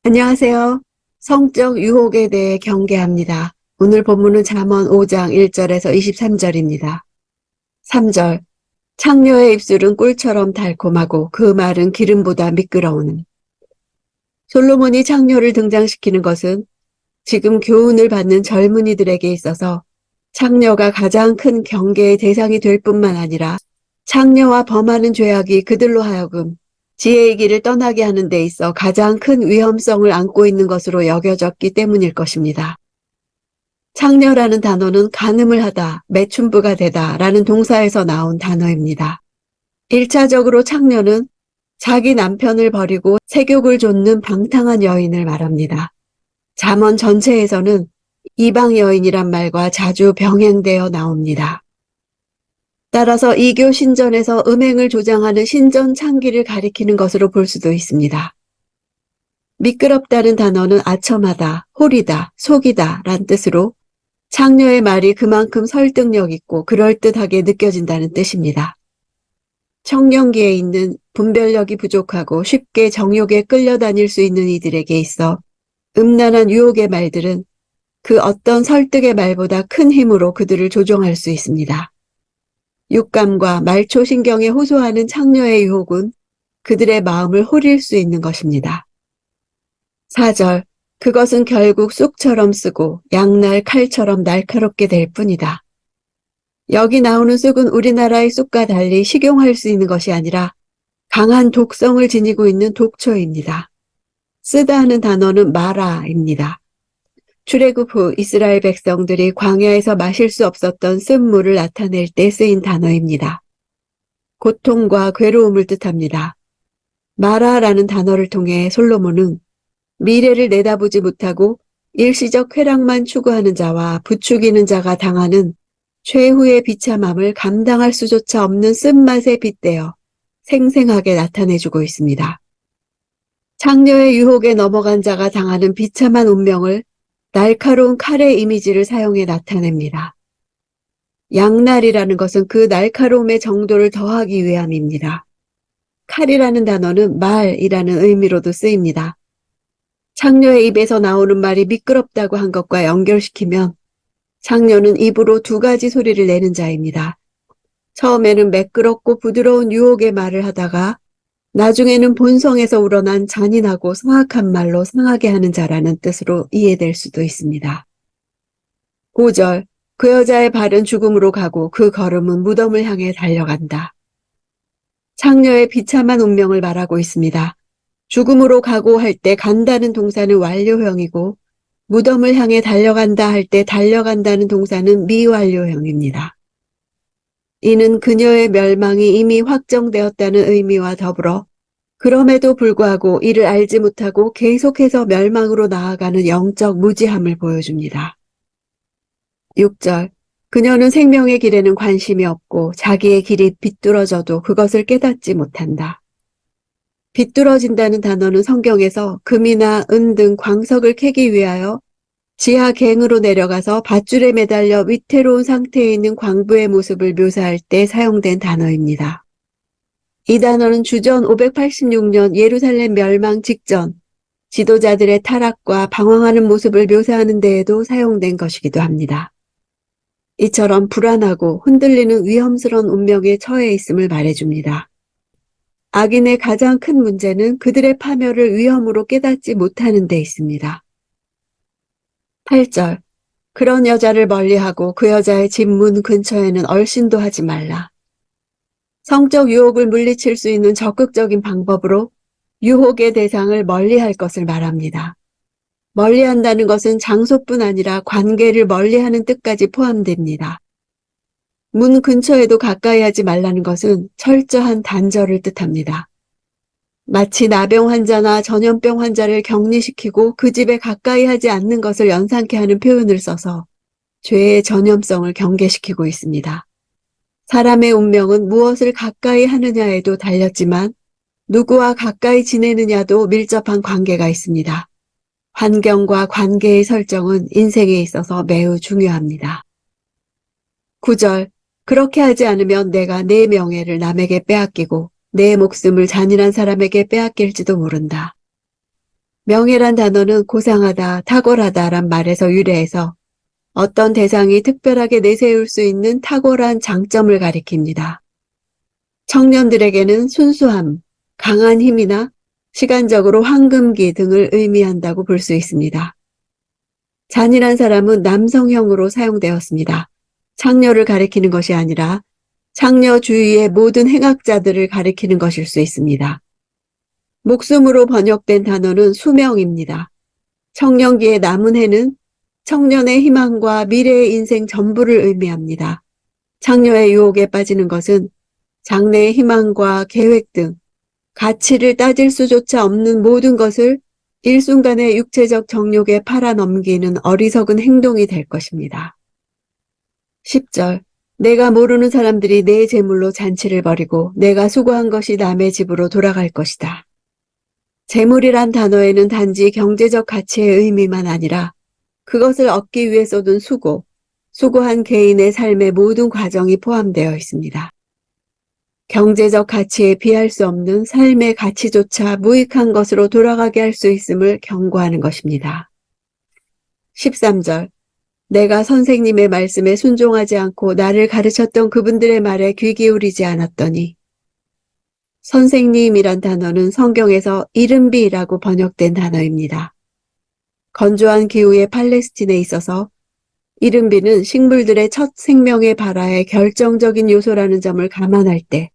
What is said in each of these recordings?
안녕하세요. 성적 유혹에 대해 경계합니다. 오늘 본문은 잠언 5장 1절에서 23절입니다. 3절. 창녀의 입술은 꿀처럼 달콤하고 그 말은 기름보다 미끄러우는. 솔로몬이 창녀를 등장시키는 것은 지금 교훈을 받는 젊은이들에게 있어서 창녀가 가장 큰 경계의 대상이 될 뿐만 아니라 창녀와 범하는 죄악이 그들로 하여금 지혜의 길을 떠나게 하는 데 있어 가장 큰 위험성을 안고 있는 것으로 여겨졌기 때문일 것입니다. 창녀라는 단어는 간음을 하다, 매춘부가 되다 라는 동사에서 나온 단어입니다. 1차적으로 창녀는 자기 남편을 버리고 세욕을 좇는 방탕한 여인을 말합니다. 잠언 전체에서는 이방 여인이란 말과 자주 병행되어 나옵니다. 따라서 이교 신전에서 음행을 조장하는 신전 창기를 가리키는 것으로 볼 수도 있습니다. 미끄럽다는 단어는 아첨하다, 홀이다, 속이다 란 뜻으로 창녀의 말이 그만큼 설득력 있고 그럴듯하게 느껴진다는 뜻입니다. 청년기에 있는 분별력이 부족하고 쉽게 정욕에 끌려다닐 수 있는 이들에게 있어 음란한 유혹의 말들은 그 어떤 설득의 말보다 큰 힘으로 그들을 조종할 수 있습니다. 육감과 말초신경에 호소하는 창녀의 유혹은 그들의 마음을 호릴 수 있는 것입니다. 4절. 그것은 결국 쑥처럼 쓰고 양날 칼처럼 날카롭게 될 뿐이다. 여기 나오는 쑥은 우리나라의 쑥과 달리 식용할 수 있는 것이 아니라 강한 독성을 지니고 있는 독초입니다. 쓰다 하는 단어는 마라입니다. 출애굽 후 이스라엘 백성들이 광야에서 마실 수 없었던 쓴물을 나타낼 때 쓰인 단어입니다. 고통과 괴로움을 뜻합니다. 마라라는 단어를 통해 솔로몬은 미래를 내다보지 못하고 일시적 쾌락만 추구하는 자와 부추기는 자가 당하는 최후의 비참함을 감당할 수조차 없는 쓴맛에 빗대어 생생하게 나타내주고 있습니다. 창녀의 유혹에 넘어간 자가 당하는 비참한 운명을 날카로운 칼의 이미지를 사용해 나타냅니다. 양날이라는 것은 그 날카로움의 정도를 더하기 위함입니다. 칼이라는 단어는 말이라는 의미로도 쓰입니다. 창녀의 입에서 나오는 말이 미끄럽다고 한 것과 연결시키면 창녀는 입으로 두 가지 소리를 내는 자입니다. 처음에는 매끄럽고 부드러운 유혹의 말을 하다가 나중에는 본성에서 우러난 잔인하고 성악한 말로 상하게 하는 자라는 뜻으로 이해될 수도 있습니다. 5절. 그 여자의 발은 죽음으로 가고 그 걸음은 무덤을 향해 달려간다. 창녀의 비참한 운명을 말하고 있습니다. 죽음으로 가고 할 때 간다는 동사는 완료형이고 무덤을 향해 달려간다 할 때 달려간다는 동사는 미완료형입니다. 이는 그녀의 멸망이 이미 확정되었다는 의미와 더불어 그럼에도 불구하고 이를 알지 못하고 계속해서 멸망으로 나아가는 영적 무지함을 보여줍니다. 6절. 그녀는 생명의 길에는 관심이 없고 자기의 길이 비뚤어져도 그것을 깨닫지 못한다. 비뚤어진다는 단어는 성경에서 금이나 은 등 광석을 캐기 위하여 지하갱으로 내려가서 밧줄에 매달려 위태로운 상태에 있는 광부의 모습을 묘사할 때 사용된 단어입니다. 이 단어는 주전 586년 예루살렘 멸망 직전 지도자들의 타락과 방황하는 모습을 묘사하는 데에도 사용된 것이기도 합니다. 이처럼 불안하고 흔들리는 위험스러운 운명에 처해 있음을 말해줍니다. 악인의 가장 큰 문제는 그들의 파멸을 위험으로 깨닫지 못하는 데 있습니다. 8절. 그런 여자를 멀리하고 그 여자의 집 문 근처에는 얼씬도 하지 말라. 성적 유혹을 물리칠 수 있는 적극적인 방법으로 유혹의 대상을 멀리할 것을 말합니다. 멀리한다는 것은 장소뿐 아니라 관계를 멀리하는 뜻까지 포함됩니다. 문 근처에도 가까이 하지 말라는 것은 철저한 단절을 뜻합니다. 마치 나병 환자나 전염병 환자를 격리시키고 그 집에 가까이 하지 않는 것을 연상케 하는 표현을 써서 죄의 전염성을 경계시키고 있습니다. 사람의 운명은 무엇을 가까이 하느냐에도 달렸지만 누구와 가까이 지내느냐도 밀접한 관계가 있습니다. 환경과 관계의 설정은 인생에 있어서 매우 중요합니다. 9절. 그렇게 하지 않으면 내가 내 명예를 남에게 빼앗기고 내 목숨을 잔인한 사람에게 빼앗길지도 모른다. 명예란 단어는 고상하다, 탁월하다란 말에서 유래해서 어떤 대상이 특별하게 내세울 수 있는 탁월한 장점을 가리킵니다. 청년들에게는 순수함, 강한 힘이나 시간적으로 황금기 등을 의미한다고 볼 수 있습니다. 잔인한 사람은 남성형으로 사용되었습니다. 창녀를 가리키는 것이 아니라 창녀 주위의 모든 행악자들을 가리키는 것일 수 있습니다. 목숨으로 번역된 단어는 수명입니다. 청년기의 남은 해는 청년의 희망과 미래의 인생 전부를 의미합니다. 창녀의 유혹에 빠지는 것은 장래의 희망과 계획 등 가치를 따질 수조차 없는 모든 것을 일순간의 육체적 정욕에 팔아넘기는 어리석은 행동이 될 것입니다. 10절. 내가 모르는 사람들이 내 재물로 잔치를 벌이고 내가 수고한 것이 남의 집으로 돌아갈 것이다. 재물이란 단어에는 단지 경제적 가치의 의미만 아니라 그것을 얻기 위해 쏟은 수고, 수고한 개인의 삶의 모든 과정이 포함되어 있습니다. 경제적 가치에 비할 수 없는 삶의 가치조차 무익한 것으로 돌아가게 할 수 있음을 경고하는 것입니다. 13절. 내가 선생님의 말씀에 순종하지 않고 나를 가르쳤던 그분들의 말에 귀 기울이지 않았더니 선생님이란 단어는 성경에서 이른비라고 번역된 단어입니다. 건조한 기후의 팔레스틴에 있어서 이른비는 식물들의 첫 생명의 발화에 결정적인 요소라는 점을 감안할 때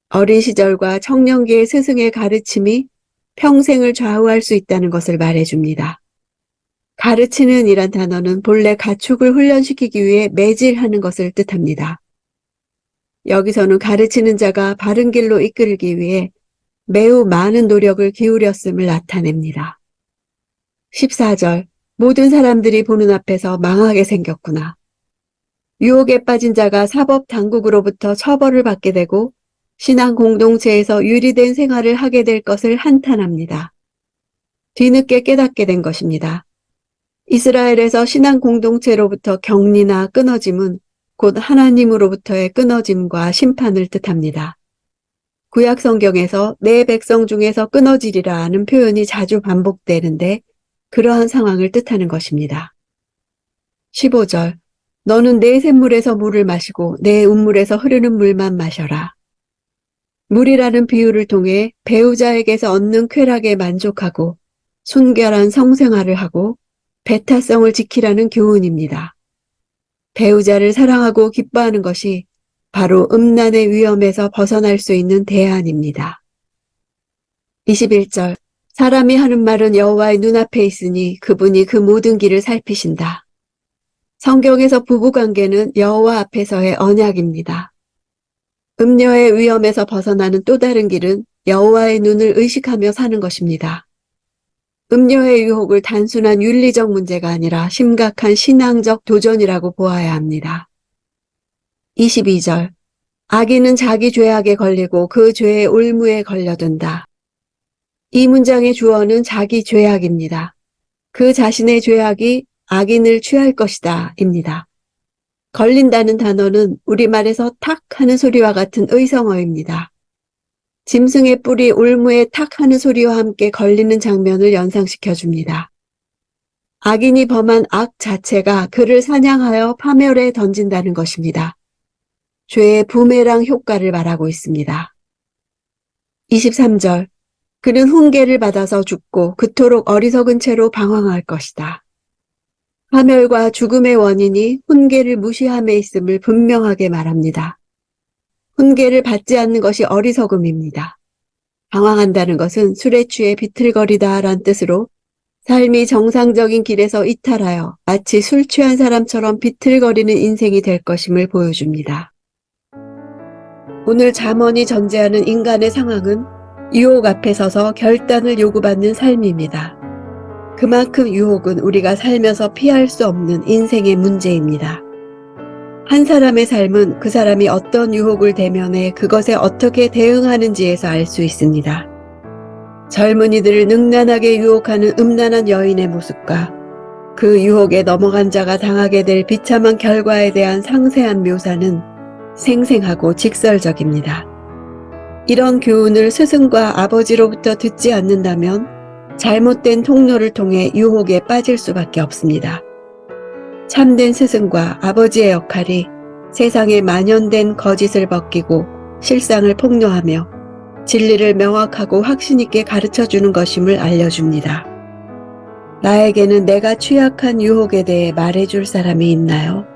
어린 시절과 청년기의 스승의 가르침이 평생을 좌우할 수 있다는 것을 말해줍니다. 가르치는 이란 단어는 본래 가축을 훈련시키기 위해 매질하는 것을 뜻합니다. 여기서는 가르치는 자가 바른 길로 이끌기 위해 매우 많은 노력을 기울였음을 나타냅니다. 14절. 모든 사람들이 보는 앞에서 망하게 생겼구나. 유혹에 빠진 자가 사법 당국으로부터 처벌을 받게 되고 신앙 공동체에서 유리된 생활을 하게 될 것을 한탄합니다. 뒤늦게 깨닫게 된 것입니다. 이스라엘에서 신앙 공동체로부터 격리나 끊어짐은 곧 하나님으로부터의 끊어짐과 심판을 뜻합니다. 구약 성경에서 내 백성 중에서 끊어지리라 하는 표현이 자주 반복되는데 그러한 상황을 뜻하는 것입니다. 15절. 너는 내 샘물에서 물을 마시고 내 운물에서 흐르는 물만 마셔라. 물이라는 비유를 통해 배우자에게서 얻는 쾌락에 만족하고 순결한 성생활을 하고 배타성을 지키라는 교훈입니다. 배우자를 사랑하고 기뻐하는 것이 바로 음란의 위험에서 벗어날 수 있는 대안입니다. 21절. 사람이 하는 말은 여호와의 눈앞에 있으니 그분이 그 모든 길을 살피신다. 성경에서 부부관계는 여호와 앞에서의 언약입니다. 음녀의 위험에서 벗어나는 또 다른 길은 여호와의 눈을 의식하며 사는 것입니다. 음녀의 유혹을 단순한 윤리적 문제가 아니라 심각한 신앙적 도전이라고 보아야 합니다. 22절. 악인은 자기 죄악에 걸리고 그 죄의 올무에 걸려든다. 이 문장의 주어는 자기 죄악입니다. 그 자신의 죄악이 악인을 취할 것이다 입니다. 걸린다는 단어는 우리말에서 탁 하는 소리와 같은 의성어입니다. 짐승의 뿔이 올무에 탁 하는 소리와 함께 걸리는 장면을 연상시켜 줍니다. 악인이 범한 악 자체가 그를 사냥하여 파멸에 던진다는 것입니다. 죄의 부메랑 효과를 말하고 있습니다. 23절. 그는 훈계를 받아서 죽고 그토록 어리석은 채로 방황할 것이다. 파멸과 죽음의 원인이 훈계를 무시함에 있음을 분명하게 말합니다. 훈계를 받지 않는 것이 어리석음입니다. 방황한다는 것은 술에 취해 비틀거리다란 뜻으로 삶이 정상적인 길에서 이탈하여 마치 술 취한 사람처럼 비틀거리는 인생이 될 것임을 보여줍니다. 오늘 잠언이 전제하는 인간의 상황은 유혹 앞에 서서 결단을 요구받는 삶입니다. 그만큼 유혹은 우리가 살면서 피할 수 없는 인생의 문제입니다. 한 사람의 삶은 그 사람이 어떤 유혹을 대면해 그것에 어떻게 대응하는지에서 알 수 있습니다. 젊은이들을 능란하게 유혹하는 음란한 여인의 모습과 그 유혹에 넘어간 자가 당하게 될 비참한 결과에 대한 상세한 묘사는 생생하고 직설적입니다. 이런 교훈을 스승과 아버지로부터 듣지 않는다면 잘못된 통로를 통해 유혹에 빠질 수밖에 없습니다. 참된 스승과 아버지의 역할이 세상에 만연된 거짓을 벗기고 실상을 폭로하며 진리를 명확하고 확신 있게 가르쳐주는 것임을 알려줍니다. 나에게는 내가 취약한 유혹에 대해 말해줄 사람이 있나요?